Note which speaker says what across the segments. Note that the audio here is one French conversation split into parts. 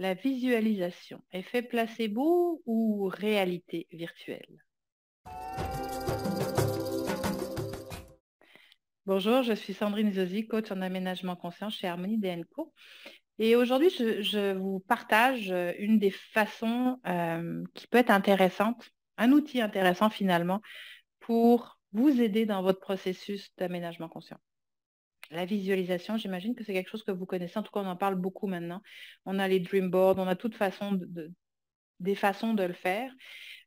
Speaker 1: La visualisation, effet placebo ou réalité virtuelle? Bonjour, je suis Sandrine Zosi, coach en aménagement conscient chez Harmonie DNCO. Et aujourd'hui, je vous partage une des façons qui peut être intéressante, un outil intéressant finalement pour vous aider dans votre processus d'aménagement conscient. La visualisation, j'imagine que c'est quelque chose que vous connaissez, en tout cas on en parle beaucoup maintenant. On a les dream boards, on a des façons de le faire.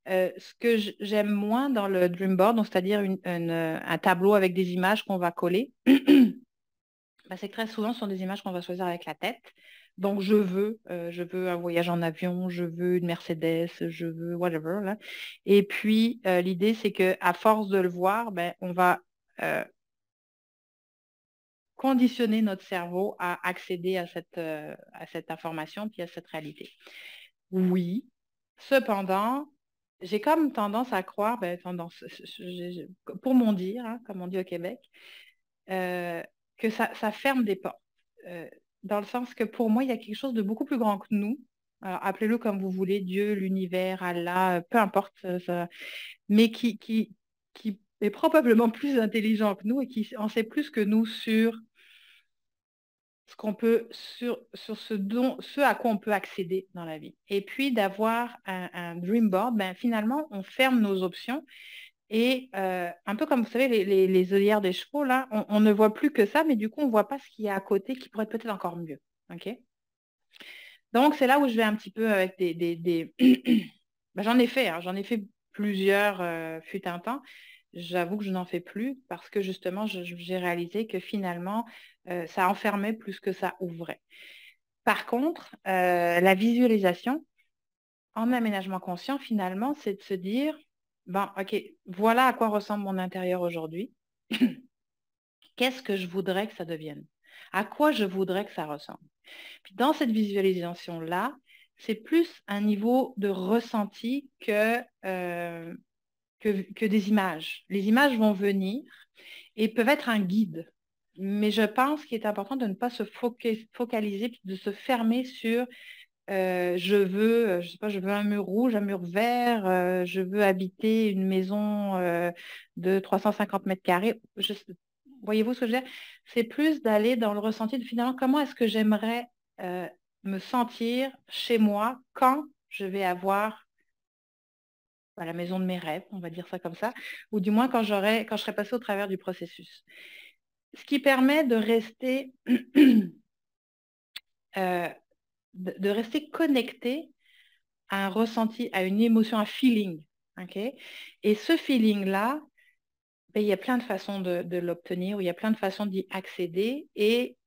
Speaker 1: Ce que j'aime moins dans le dream board, c'est-à-dire un tableau avec des images qu'on va coller, c'est que très souvent, ce sont des images qu'on va choisir avec la tête. Donc, je veux un voyage en avion, je veux une Mercedes, je veux whatever. Là. Et puis, l'idée, c'est qu'à force de le voir, on va conditionner notre cerveau à accéder à cette information puis à cette réalité. Oui, cependant, j'ai comme tendance à croire, pour mon dire, hein, comme on dit au Québec, que ça ferme des portes. Dans le sens que pour moi, il y a quelque chose de beaucoup plus grand que nous. Alors, appelez-le comme vous voulez, Dieu, l'univers, Allah, peu importe, mais qui est probablement plus intelligent que nous et qui en sait plus que nous sur ce qu'on peut, sur ce à quoi on peut accéder dans la vie. Et puis d'avoir un dream board, finalement, on ferme nos options. Et un peu comme vous savez, les œillères des chevaux, là, on ne voit plus que ça, mais du coup, on ne voit pas ce qu'il y a à côté qui pourrait être peut-être encore mieux. OK? Donc, c'est là où je vais un petit peu avec j'en ai fait, hein, j'en ai fait plusieurs fut un temps. J'avoue que je n'en fais plus parce que justement, j'ai réalisé que finalement, ça enfermait plus que ça ouvrait. Par contre, la visualisation en aménagement conscient, finalement, c'est de se dire, OK, voilà à quoi ressemble mon intérieur aujourd'hui. Qu'est-ce que je voudrais que ça devienne? À quoi je voudrais que ça ressemble? Puis dans cette visualisation-là, c'est plus un niveau de ressenti que des images. Les images vont venir et peuvent être un guide. Mais je pense qu'il est important de ne pas se focaliser, de se fermer sur je sais pas, je veux un mur rouge, un mur vert, je veux habiter une maison de 350 mètres carrés. Voyez-vous ce que je veux dire? C'est plus d'aller dans le ressenti de finalement comment est-ce que j'aimerais euh, me sentir chez moi quand je vais avoir la maison de mes rêves, on va dire ça comme ça, ou du moins quand je serai passée au travers du processus. Ce qui permet de rester euh, de rester connecté à un ressenti, à une émotion, un feeling. Okay? Et ce feeling-là, il y a plein de façons de l'obtenir, ou il y a plein de façons d'y accéder, et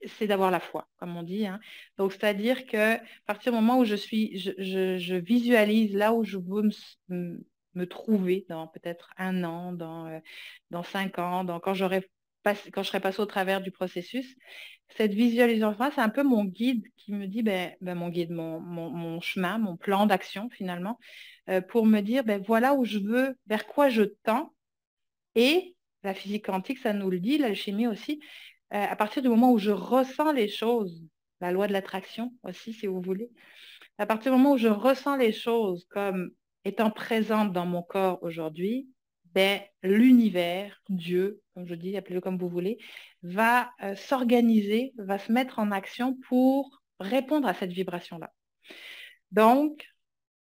Speaker 1: c'est d'avoir la foi, comme on dit. Hein. Donc, c'est-à-dire qu'à partir du moment où je visualise là où je veux me trouver dans peut-être un an, dans 5 ans, quand je serai passé au travers du processus, cette visualisation, c'est un peu mon guide qui me dit, mon guide, mon chemin, mon plan d'action finalement, pour me dire, voilà où je veux, vers quoi je tends. Et la physique quantique, ça nous le dit, l'alchimie aussi, à partir du moment où je ressens les choses, la loi de l'attraction aussi, si vous voulez, à partir du moment où je ressens les choses comme étant présentes dans mon corps aujourd'hui, l'univers, Dieu, comme je dis, appelez-le comme vous voulez, va s'organiser, va se mettre en action pour répondre à cette vibration-là. Donc,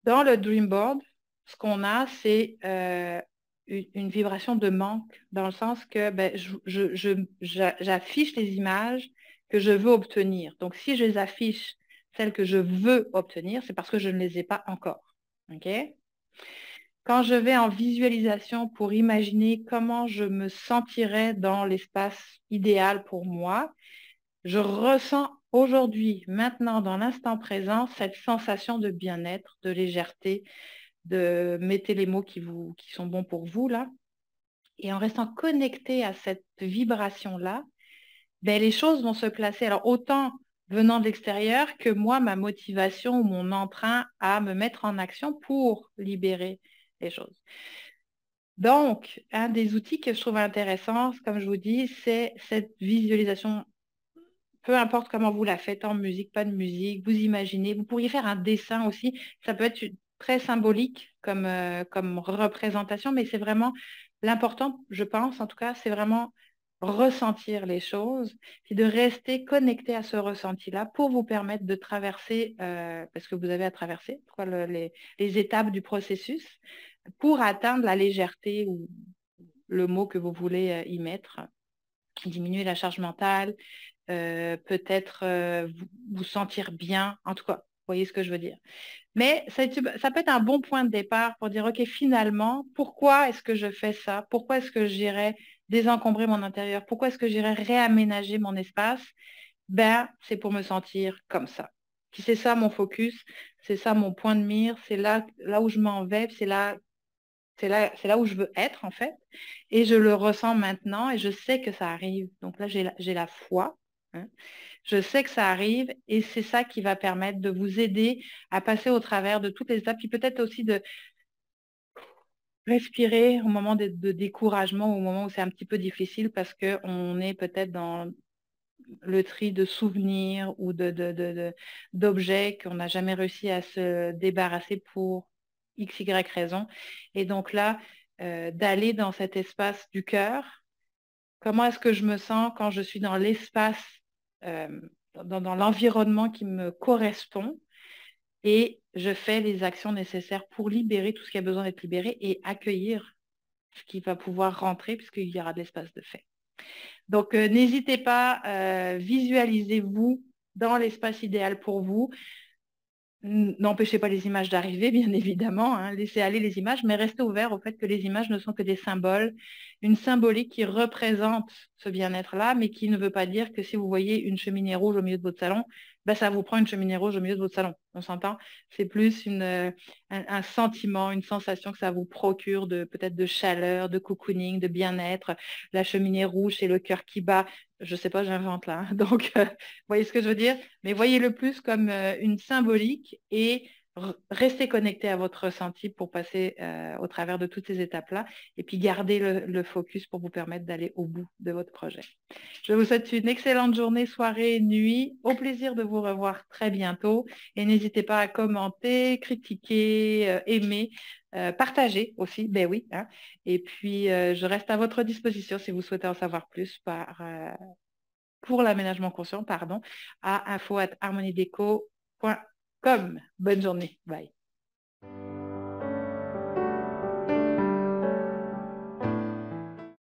Speaker 1: dans le Dream Board, ce qu'on a, c'est une vibration de manque, dans le sens que j'affiche les images que je veux obtenir. Donc, si je les affiche, celles que je veux obtenir, c'est parce que je ne les ai pas encore. OK? Quand je vais en visualisation pour imaginer comment je me sentirais dans l'espace idéal pour moi, je ressens aujourd'hui, maintenant, dans l'instant présent, cette sensation de bien-être, de légèreté, mettez les mots qui sont bons pour vous, là. Et en restant connecté à cette vibration-là, les choses vont se placer. Alors, autant venant de l'extérieur que moi, ma motivation ou mon entrain à me mettre en action pour libérer les choses. Donc, un des outils que je trouve intéressant, comme je vous dis, c'est cette visualisation peu importe comment vous la faites, en musique, pas de musique, vous imaginez. Vous pourriez faire un dessin aussi. Ça peut être très symbolique comme représentation, mais c'est vraiment l'important, je pense, en tout cas, c'est vraiment ressentir les choses, puis de rester connecté à ce ressenti-là pour vous permettre de traverser, parce que vous avez à traverser les étapes du processus, pour atteindre la légèreté ou le mot que vous voulez y mettre, diminuer la charge mentale, peut-être vous sentir bien, en tout cas, vous voyez ce que je veux dire. Mais ça peut être un bon point de départ pour dire, OK, finalement, pourquoi est-ce que je fais ça? Pourquoi est-ce que j'irais désencombrer mon intérieur? Pourquoi est-ce que j'irais réaménager mon espace? Ben, c'est pour me sentir comme ça. Puis c'est ça mon focus, c'est ça mon point de mire, c'est là où je m'en vais, c'est là où je veux être en fait. Et je le ressens maintenant et je sais que ça arrive. Donc là, j'ai la foi, hein. Je sais que ça arrive et c'est ça qui va permettre de vous aider à passer au travers de toutes les étapes, puis peut-être aussi de respirer au moment de découragement, au moment où c'est un petit peu difficile parce qu'on est peut-être dans le tri de souvenirs ou d'objets qu'on n'a jamais réussi à se débarrasser pour X, Y raison. Et donc là, d'aller dans cet espace du cœur, comment est-ce que je me sens quand je suis dans l'espace, euh, dans l'environnement qui me correspond et je fais les actions nécessaires pour libérer tout ce qui a besoin d'être libéré et accueillir ce qui va pouvoir rentrer puisqu'il y aura de l'espace de fait. Donc, n'hésitez pas, visualisez-vous dans l'espace idéal pour vous. N'empêchez pas les images d'arriver, bien évidemment, hein. Laissez aller les images, mais restez ouvert au fait que les images ne sont que des symboles, une symbolique qui représente ce bien-être-là, mais qui ne veut pas dire que si vous voyez une cheminée rouge au milieu de votre salon, ben, ça vous prend une cheminée rouge au milieu de votre salon. On s'entend? C'est plus un sentiment, une sensation que ça vous procure peut-être de chaleur, de cocooning, de bien-être. La cheminée rouge, c'est le cœur qui bat. Je ne sais pas, j'invente là, hein. Donc, vous voyez ce que je veux dire? Mais voyez-le plus comme une symbolique et restez connecté à votre ressenti pour passer au travers de toutes ces étapes-là et puis gardez le focus pour vous permettre d'aller au bout de votre projet. Je vous souhaite une excellente journée, soirée, nuit. Au plaisir de vous revoir très bientôt et n'hésitez pas à commenter, critiquer, aimer. Partager aussi, ben oui, hein. Et puis, je reste à votre disposition si vous souhaitez en savoir plus pour l'aménagement conscient, pardon, à info@harmoniedeco.com. Bonne journée. Bye.